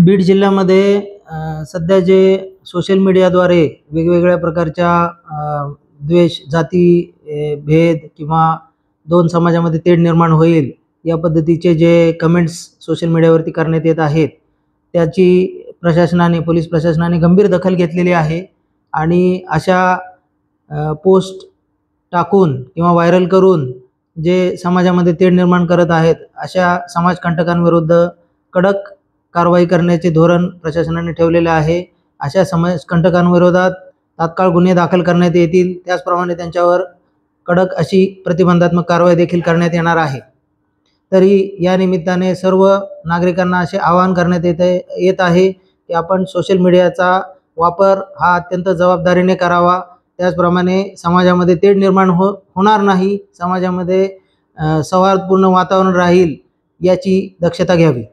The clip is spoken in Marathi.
बीड जिल्ह्यामध्ये सध्या जे सोशल मीडियाद्वारे वेगवेगळ्या प्रकारच्या द्वेष, जाती, भेद किंवा दोन समाजामध्ये तेढ निर्माण होईल या पद्धतीचे जे कमेंट्स सोशल मीडियावरती करण्यात येत आहेत, त्याची पोलीस प्रशासनाने गंभीर दखल घेतलेली आहे आणि अशा पोस्ट टाकून किंवा व्हायरल करून जे समाजामध्ये तेढ निर्माण करत आहेत, अशा समाजकंटकांविरुद्ध कडक कारवाई करण्याचे धोरण प्रशासनाने ठेवलेले आहे। अशा समाजकंटकांविरोधात तात्काळ गुन्हे दाखल करण्यात येतील, त्याचप्रमाणे त्यांच्यावर कडक अशी प्रतिबंधात्मक कारवाई देखील करण्यात येणार आहे। तरी या निमित्ताने सर्व नागरिकांना असे आवाहन करण्यात येत आहे की आपण सोशल मीडियाचा वापर हा अत्यंत जबाबदारीने करावा। त्याचप्रमाणे समाजामध्ये तेढ निर्माण होणार नाही, समाजामध्ये सौहार्दपूर्ण वातावरण राहील याची दक्षता घ्यावी।